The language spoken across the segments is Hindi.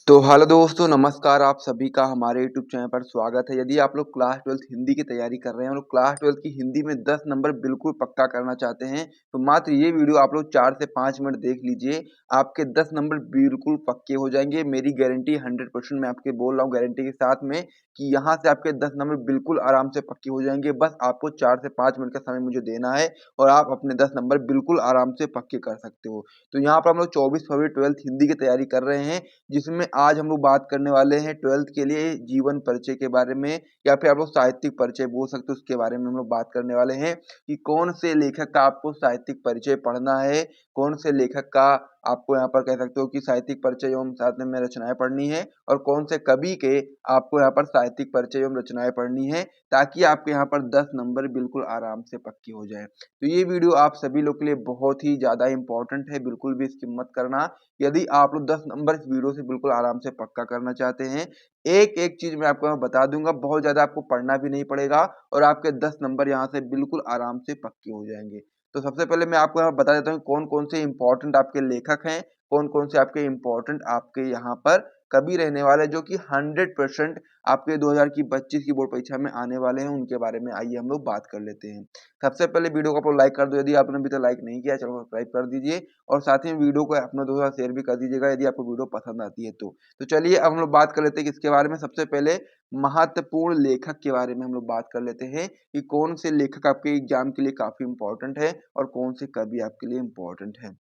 तो हेलो दोस्तों, नमस्कार। आप सभी का हमारे यूट्यूब चैनल पर स्वागत है। यदि आप लोग क्लास 12th हिंदी की तैयारी कर रहे हैं और क्लास 12th की हिंदी में 10 नंबर बिल्कुल पक्का करना चाहते हैं, तो मात्र ये वीडियो आप लोग 4 से 5 मिनट देख लीजिए। आपके 10 नंबर बिल्कुल पक्के हो जाएँगे। मेरी गारंटी 100% मैं आपके बोल रहा हूँ गारंटी के साथ में कि यहाँ से आपके 10 नंबर बिल्कुल आराम से पक्के हो जाएँगे। बस आपको 4 से 5 मिनट का समय मुझे देना है और आप अपने 10 नंबर बिल्कुल आराम से पक्के कर सकते हो। तो यहाँ पर हम लोग 24 फरवरी 12th हिंदी की तैयारी कर रहे हैं, जिसमें आज हम लोग बात करने वाले हैं 12th के लिए जीवन परिचय के बारे में, या फिर आप लोग साहित्यिक परिचय बोल सकते हो, उसके बारे में हम लोग बात करने वाले हैं कि कौन से लेखक का आपको साहित्यिक परिचय पढ़ना है, कौन से लेखक का आपको यहाँ पर कह सकते हो कि साहित्यिक परिचय एवं साथ में रचनाएं पढ़नी है, और कौन से कवि के आपको यहाँ पर साहित्यिक परिचय एवं रचनाएं पढ़नी है, ताकि आपके यहाँ पर 10 नंबर बिल्कुल आराम से पक्की हो जाए। तो ये वीडियो आप सभी लोग के लिए बहुत ही ज़्यादा इम्पोर्टेंट है, बिल्कुल भी स्किप मत करना। यदि आप लोग 10 नंबर इस वीडियो से बिल्कुल आराम से पक्का करना चाहते हैं, एक-एक चीज़ मैं आपको यहाँ बता दूँगा, बहुत ज़्यादा आपको पढ़ना भी नहीं पड़ेगा और आपके 10 नंबर यहाँ से बिल्कुल आराम से पक्के हो जाएँगे। तो सबसे पहले मैं आपको यहाँ बता देता हूँ कौन-कौन से इम्पोर्टेंट आपके लेखक हैं, कौन-कौन से आपके इम्पोर्टेंट आपके यहाँ पर कवि रहने वाले हैं, जो कि 100% आपके 2025 की बोर्ड परीक्षा में आने वाले हैं, उनके बारे में आइए हम लोग बात कर लेते हैं। सबसे पहले वीडियो को आप लोग लाइक कर दो, यदि आपने अभी तक लाइक नहीं किया, चैनल को सब्सक्राइब कर दीजिए और साथ ही वीडियो को अपने दोस्तों के साथ शेयर भी कर दीजिएगा यदि आपको वीडियो पसंद आती है तो। तो चलिए अब हम लोग बात कर लेते हैं किसके बारे में। सबसे पहले महत्वपूर्ण लेखक के बारे में हम लोग बात कर लेते हैं कि कौन से लेखक आपके एग्जाम के लिए काफ़ी इम्पोर्टेंट है और कौन से कवि आपके लिए इम्पोर्टेंट है।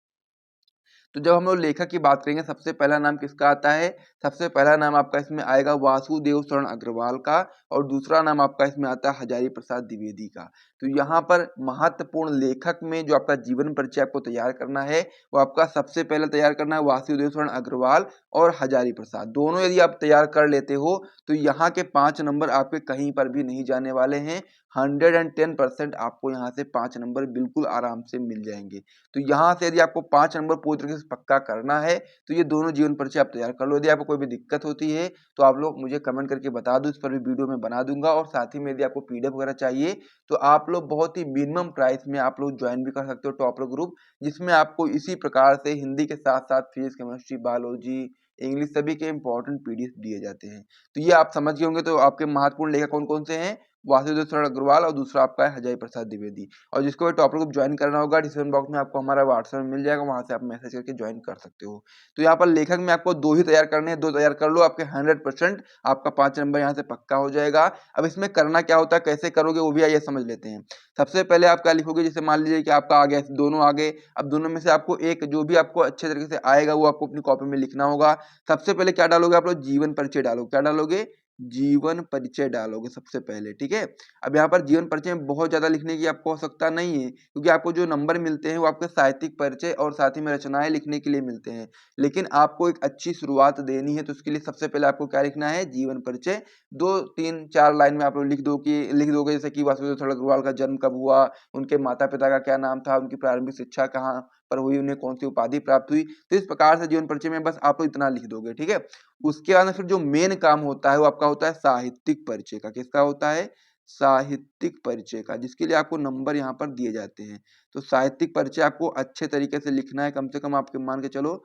तो जब हम लोग लेखक की बात करेंगे, सबसे पहला नाम किसका आता है? सबसे पहला नाम आपका इसमें आएगा वासुदेव शरण अग्रवाल का, और दूसरा नाम आपका इसमें आता है हजारी प्रसाद द्विवेदी का। तो यहाँ पर महत्वपूर्ण लेखक में जो आपका जीवन परिचय आपको तैयार करना है, वो आपका सबसे पहले तैयार करना है वासुदेव शरण अग्रवाल और हजारी प्रसाद। दोनों यदि आप तैयार कर लेते हो, तो यहाँ के 5 नंबर आपके कहीं पर भी नहीं जाने वाले हैं। 110% आपको यहाँ से 5 नंबर बिल्कुल आराम से मिल जाएँगे। तो यहाँ से यदि आपको 5 नंबर पूरी तरीके से पक्का करना है, तो ये दोनों जीवन परिचय आप तैयार कर लो। यदि आपको कोई भी दिक्कत होती है, तो आप लोग मुझे कमेंट करके बता दो, इस पर भी वीडियो मैं बना दूँगा। और साथ ही में यदि आपको पीडीएफ वगैरह चाहिए, तो आप लोग बहुत ही मिनिमम प्राइस में आप लोग जॉइन भी कर सकते हो टॉपर ग्रुप, जिसमें आपको इसी प्रकार से हिंदी के साथ-साथ फिजिक्स, केमिस्ट्री, बायोलॉजी, इंग्लिश सभी के इम्पोर्टेंट पीडीएफ दिए जाते हैं। तो ये आप समझ गए होंगे। तो आपके महत्वपूर्ण लेखक कौन-कौन से हैं? वासुदेव शरण अग्रवाल और दूसरा आपका है हजारी प्रसाद द्विवेदी। और जिसको भी टॉपर ग्रुप ज्वाइन करना होगा, डिस्क्रिप्शन बॉक्स में आपको हमारा व्हाट्सएप मिल जाएगा, वहाँ से आप मैसेज करके ज्वाइन कर सकते हो। तो यहाँ पर लेखक में आपको 2 ही तैयार करने हैं, 2 तैयार कर लो, आपके 100% आपका 5 नंबर यहाँ से पक्का हो जाएगा। अब इसमें करना क्या होता है, कैसे करोगे, वो भी आइए समझ लेते हैं। सबसे पहले आप क्या लिखोगे, जैसे मान लीजिए कि आपका आ गया, दोनों आ गए। अब दोनों में से आपको एक जो भी आपको अच्छे तरीके से आएगा, वो आपको अपनी कॉपी में लिखना होगा। सबसे पहले क्या डालोगे आप लोग? जीवन परिचय डालोगे। क्या डालोगे? जीवन परिचय डालोगे सबसे पहले, ठीक है? अब यहाँ पर जीवन परिचय में बहुत ज़्यादा लिखने की आपको आवश्यकता नहीं है, क्योंकि आपको जो नंबर मिलते हैं वो आपके साहित्यिक परिचय और साथ ही में रचनाएँ लिखने के लिए मिलते हैं। लेकिन आपको एक अच्छी शुरुआत देनी है, तो उसके लिए सबसे पहले आपको क्या लिखना है? जीवन परिचय। 2, 3, 4 लाइन में आप लोग लिख दोगे, जैसे कि वासुदेव शरण अग्रवाल का जन्म कब हुआ, उनके माता-पिता का क्या नाम था, उनकी प्रारंभिक शिक्षा कहाँ पर हुई, उन्हें कौन-सी उपाधि प्राप्त हुई। तो इस प्रकार से जीवन परिचय में बस आप लोग इतना लिख दोगे, ठीक है? उसके बाद में फिर जो मेन काम होता है, वो आपका होता है साहित्यिक परिचय का। किसका होता है? साहित्यिक परिचय का, जिसके लिए आपको नंबर यहाँ पर दिए जाते हैं। तो साहित्यिक परिचय आपको अच्छे तरीके से लिखना है, कम से कम आपके मान के चलो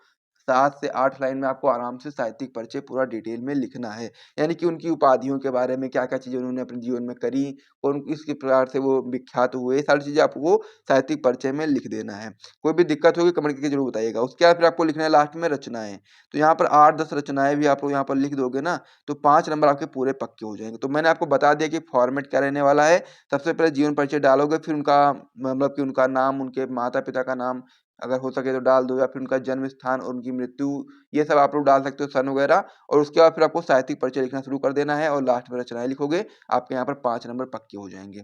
7 से 8 लाइन में आपको आराम से साहित्यिक परिचय पूरा डिटेल में लिखना है। यानी कि उनकी उपाधियों के बारे में, क्या-क्या चीज़ें उन्होंने अपने जीवन में करी और किस प्रकार से वो विख्यात हुए, ये सारी चीज़ें आपको साहित्यिक परिचय में लिख देना है। कोई भी दिक्कत होगी कमेंट करके ज़रूर बताइएगा। उसके बाद फिर आपको लिखना है लास्ट में रचनाएँ। तो यहाँ पर 8-10 रचनाएँ भी आप लोग यहाँ पर लिख दोगे ना, तो 5 नंबर आपके पूरे पक्के हो जाएँगे। तो मैंने आपको बता दिया कि फॉर्मेट क्या रहने वाला है। सबसे पहले जीवन परिचय डालोगे, फिर उनका मतलब कि उनका नाम, उनके माता-पिता का नाम अगर हो सके तो डाल दो, या फिर उनका जन्म स्थान और उनकी मृत्यु, ये सब आप लोग डाल सकते हो, सन वगैरह। और उसके बाद फिर आपको साहित्यिक परिचय लिखना शुरू कर देना है और लास्ट में रचनाएँ लिखोगे, आपके यहाँ पर 5 नंबर पक्के हो जाएँगे।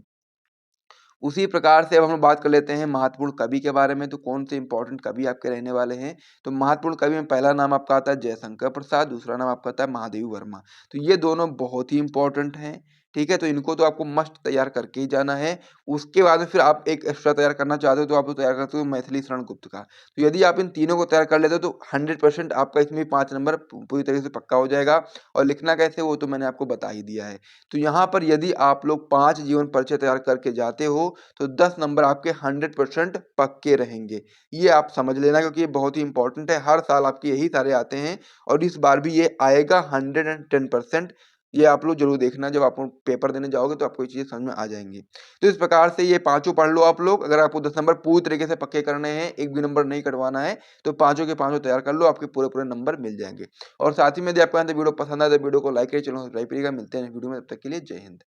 उसी प्रकार से अब हम बात कर लेते हैं महत्वपूर्ण कवि के बारे में। तो कौन से इंपॉर्टेंट कवि आपके रहने वाले हैं? तो महत्वपूर्ण कवि में पहला नाम आपका आता है जयशंकर प्रसाद, दूसरा नाम आपका आता है महादेवी वर्मा। तो ये दोनों बहुत ही इंपॉर्टेंट हैं, ठीक है, तो इनको तो आपको मस्ट तैयार करके ही जाना है। उसके बाद में फिर आप एक एक्स्ट्रा तैयार करना चाहते हो तो आप तो तैयार करते हो मैथिली शरण गुप्त का। तो यदि आप इन तीनों को तैयार कर लेते हो तो 100% आपका इसमें 5 नंबर पूरी तरीके से पक्का हो जाएगा। और लिखना कैसे वो तो मैंने आपको बता ही दिया है। तो यहाँ पर यदि आप लोग 5 जीवन परिचय तैयार करके जाते हो तो 10 नंबर आपके 100% पक्के रहेंगे। ये आप समझ लेना, क्योंकि ये बहुत ही इंपॉर्टेंट है। हर साल आपके यही सारे आते हैं और इस बार भी ये आएगा 110%। ये आप लोग जरूर देखना, जब आप पेपर देने जाओगे तो आपको ये चीजें समझ में आ जाएंगी। तो इस प्रकार से ये पांचों पढ़ लो आप लोग। अगर आपको 10 नंबर पूरी तरीके से पक्के करने हैं, एक भी नंबर नहीं कटवाना है, तो पांचों के पांचों तैयार कर लो, आपके पूरे पूरे नंबर मिल जाएंगे। और साथ ही में यदि आपको वीडियो पसंद आए तो वीडियो को लाइक करिए, चैनल को सब्सक्राइब करिएगा। मिलते हैं वीडियो में, तब तक के लिए जय हिंद।